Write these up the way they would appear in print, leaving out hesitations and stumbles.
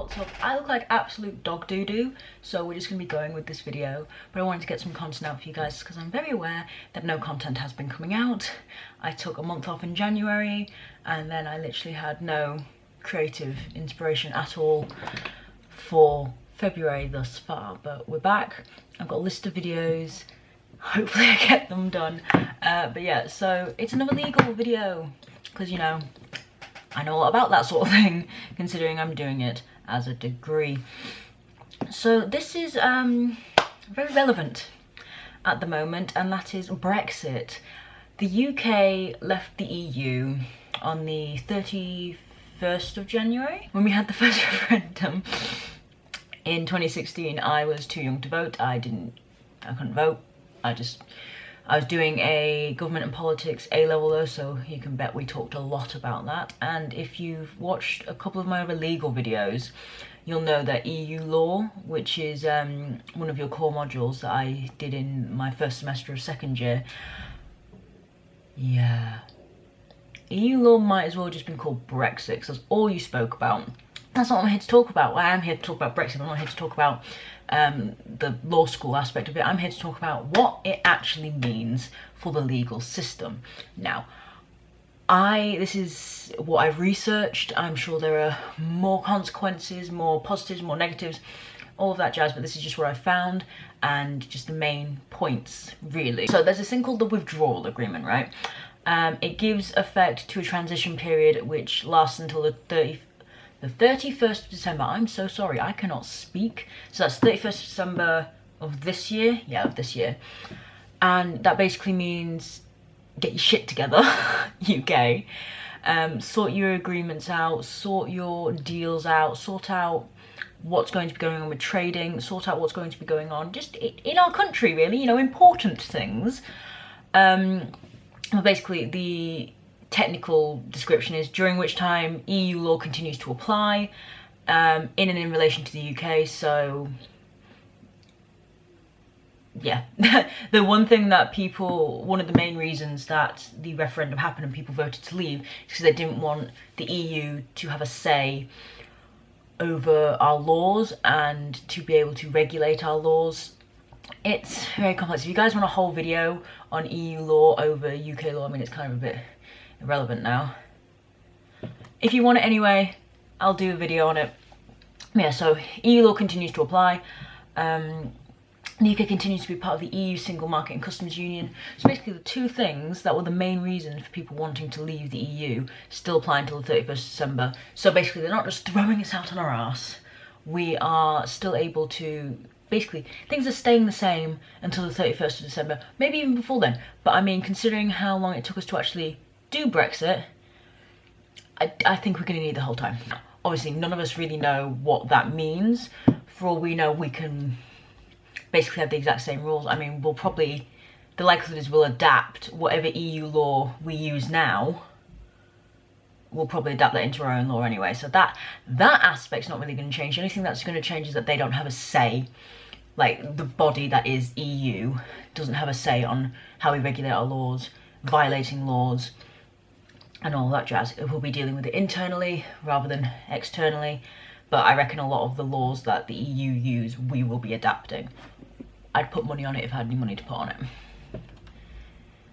what's up? I look like absolute dog doo-doo, so we're just gonna be going with this video. But I wanted to get some content out for you guys because I'm very aware that no content has been coming out. I took a month off in January and then I literally had no creative inspiration at all for February thus far. But we're back. I've got a list of videos. Hopefully I get them done. But yeah, so it's another legal video because, you know, I know a lot about that sort of thing, considering I'm doing it as a degree. So this is very relevant at the moment, and that is Brexit. The UK left the EU on the 31st of January, when we had the first referendum. In 2016, I was too young to vote. I couldn't vote. I was doing a government and politics A-level though, so you can bet we talked a lot about that. And if you've watched a couple of my other legal videos, you'll know that EU law, which is one of your core modules that I did in my first semester of second year. Yeah. EU law might as well have just been called Brexit, because that's all you spoke about. That's not what I'm here to talk about. Well, I am here to talk about Brexit, I'm not here to talk about the law school aspect of it. I'm here to talk about what it actually means for the legal system. Now, this is what I've researched. I'm sure there are more consequences, more positives, more negatives, all of that jazz, but this is just what I found and just the main points, really. So there's this thing called the withdrawal agreement, right? It gives effect to a transition period which lasts until the 31st of December. I'm so sorry, I cannot speak. So that's 31st of December of this year. Yeah, of this year. And that basically means get your shit together, UK. Sort your agreements out, sort your deals out, sort out what's going to be going on with trading, sort out what's going to be going on just in our country, really, you know, important things. Well, basically the technical description is during which time EU law continues to apply in and in relation to the UK. So yeah, the one thing that one of the main reasons that the referendum happened and people voted to leave is because they didn't want the EU to have a say over our laws and to be able to regulate our laws. It's very complex. If you guys want a whole video on EU law over UK law, I mean, it's kind of a bit irrelevant now. If you want it anyway, I'll do a video on it. Yeah, so EU law continues to apply. The UK continues to be part of the EU Single Market and Customs Union. So basically the two things that were the main reason for people wanting to leave the EU still apply until the 31st of December. So basically they're not just throwing us out on our ass. We are still able to, basically things are staying the same until the 31st of December, maybe even before then. But I mean, considering how long it took us to actually do Brexit, I think we're going to need the whole time. Obviously, none of us really know what that means. For all we know, we can basically have the exact same rules. I mean, the likelihood is we'll adapt whatever EU law we use now. We'll probably adapt that into our own law anyway. So that aspect's not really going to change. The only thing that's going to change is that they don't have a say. Like, the body that is EU doesn't have a say on how we regulate our laws, violating laws, and all that jazz. We'll be dealing with it internally rather than externally, but I reckon a lot of the laws that the EU use, we will be adapting. I'd put money on it if I had any money to put on it.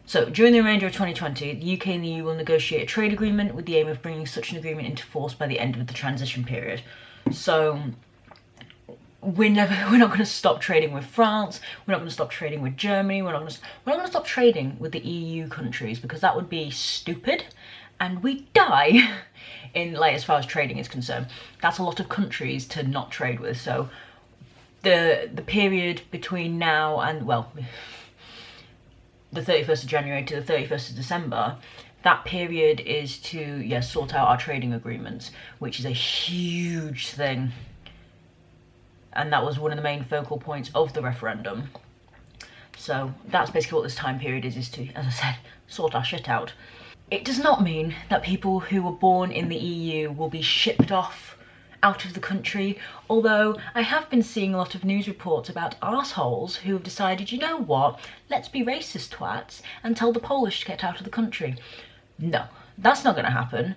So, during the remainder of 2020, the UK and the EU will negotiate a trade agreement with the aim of bringing such an agreement into force by the end of the transition period. So, we're not going to stop trading with France, we're not going to stop trading with Germany, we're not going to stop trading with the EU countries, because that would be stupid and we die in, like, as far as trading is concerned. That's a lot of countries to not trade with. So the period between now and, well, the 31st of January to the 31st of December, that period is to, sort out our trading agreements, which is a huge thing. And that was one of the main focal points of the referendum. So that's basically what this time period is to, as I said, sort our shit out. It does not mean that people who were born in the EU will be shipped off out of the country, although I have been seeing a lot of news reports about arseholes who have decided, you know what, let's be racist twats and tell the Polish to get out of the country. No, that's not going to happen.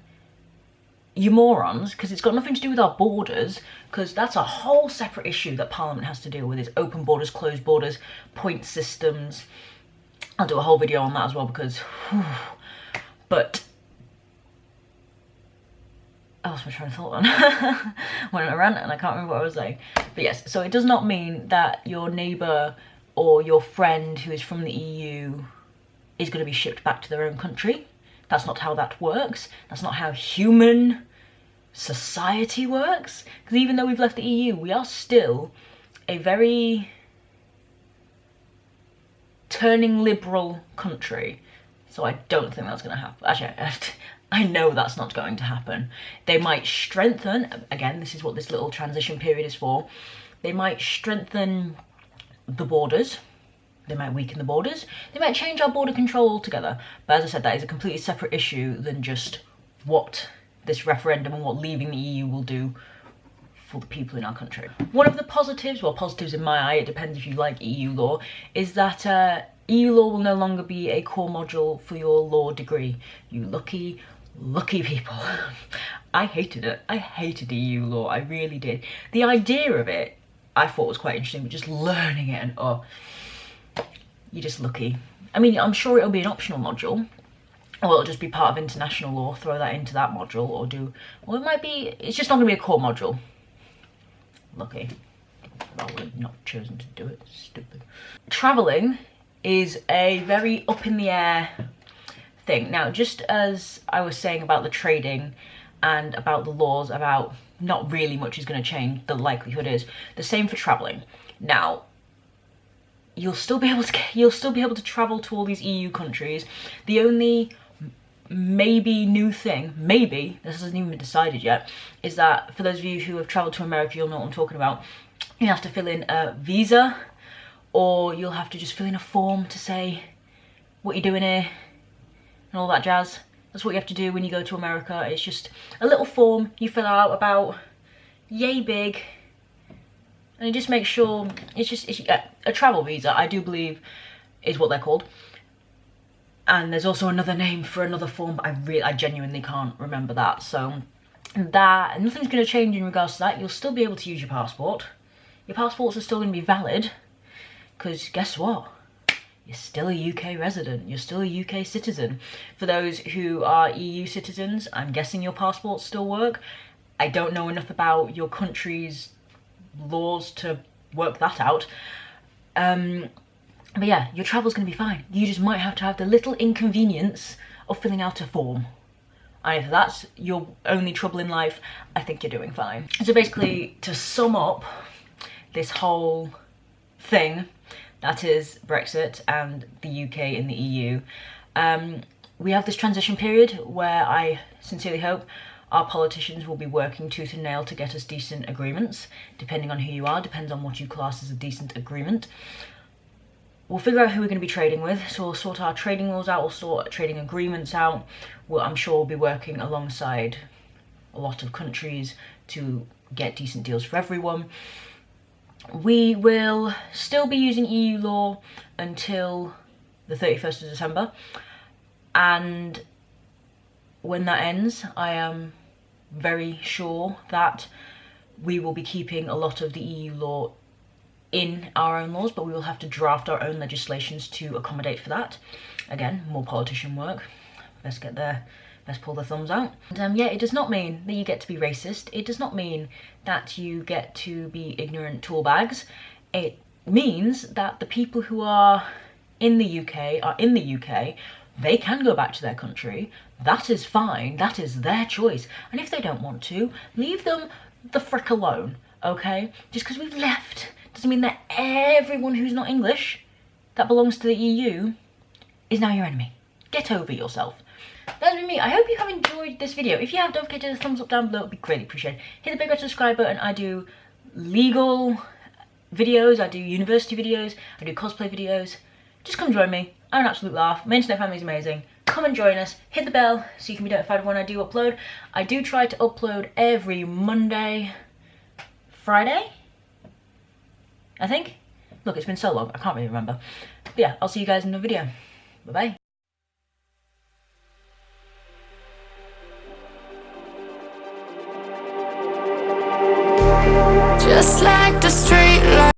you morons, because it's got nothing to do with our borders, because that's a whole separate issue that Parliament has to deal with, is open borders, closed borders, point systems. I'll do a whole video on that as well, because, whew, but I lost my train of thought on when I ran and I can't remember what I was saying. But yes, so it does not mean that your neighbour or your friend who is from the EU is going to be shipped back to their own country. That's not how that works. That's not how human society works. Because even though we've left the EU, we are still a very turning liberal country. So I don't think that's going to happen. Actually, I know that's not going to happen. They might strengthen, again, this is what this little transition period is for, they might strengthen the borders. They might weaken the borders. They might change our border control altogether. But as I said, that is a completely separate issue than just what this referendum and what leaving the EU will do for the people in our country. One of the positives, well, positives in my eye, it depends if you like EU law, is that EU law will no longer be a core module for your law degree. You lucky people. I hated it. I hated EU law. I really did. The idea of it, I thought was quite interesting, but just learning it and oh, you're just lucky. I mean, I'm sure it'll be an optional module, or it'll just be part of international law, throw that into that module, or it might be, it's just not going to be a core module. Lucky. I would have not chosen to do it. Stupid. Travelling is a very up in the air thing. Now, just as I was saying about the trading and about the laws, about not really much is going to change, the likelihood is the same for travelling. Now, you'll still be able to travel to all these EU countries. The only maybe new thing, maybe, this hasn't even been decided yet, is that for those of you who have travelled to America, you'll know what I'm talking about. You have to fill in a visa, or you'll have to just fill in a form to say what you're doing here and all that jazz. That's what you have to do when you go to America. It's just a little form you fill out about yay big, and it just makes sure it's a travel visa, I do believe is what they're called. And there's also another name for another form, but I genuinely can't remember that. So that, nothing's going to change in regards to that. You'll still be able to use your passport. Your passports are still going to be valid, because guess what? You're still a UK resident. You're still a UK citizen. For those who are EU citizens, I'm guessing your passports still work. I don't know enough about your country's laws to work that out. But yeah, your travel's going to be fine. You just might have to have the little inconvenience of filling out a form. And if that's your only trouble in life, I think you're doing fine. So basically, to sum up this whole thing, that is Brexit and the UK in the EU, we have this transition period where I sincerely hope our politicians will be working tooth and nail to get us decent agreements. Depending on who you are, depends on what you class as a decent agreement. We'll figure out who we're going to be trading with, so we'll sort our trading laws out, we'll sort trading agreements out. I'm sure we'll be working alongside a lot of countries to get decent deals for everyone. We will still be using EU law until the 31st of December, and when that ends, I am very sure that we will be keeping a lot of the EU law in our own laws, but we will have to draft our own legislations to accommodate for that. Again, more politician work. Let's pull the thumbs out. And yeah, it does not mean that you get to be racist. It does not mean that you get to be ignorant tool bags. It means that the people who are in the UK are in the UK. They can go back to their country. That is fine. That is their choice. And if they don't want to, leave them the frick alone, okay? Just because we've left doesn't mean that everyone who's not English that belongs to the EU is now your enemy. Get over yourself. That's been me. I hope you have enjoyed this video. If you have, don't forget to hit the thumbs up down below. It would be greatly appreciated. Hit the big red subscribe button. I do legal videos. I do university videos. I do cosplay videos. Just come join me. I'm an absolute laugh. My internet family is amazing. Come and join us. Hit the bell so you can be notified when I do upload. I do try to upload every Monday, Friday, I think. Look, it's been so long, I can't really remember. But yeah, I'll see you guys in the video. Bye bye. Just like the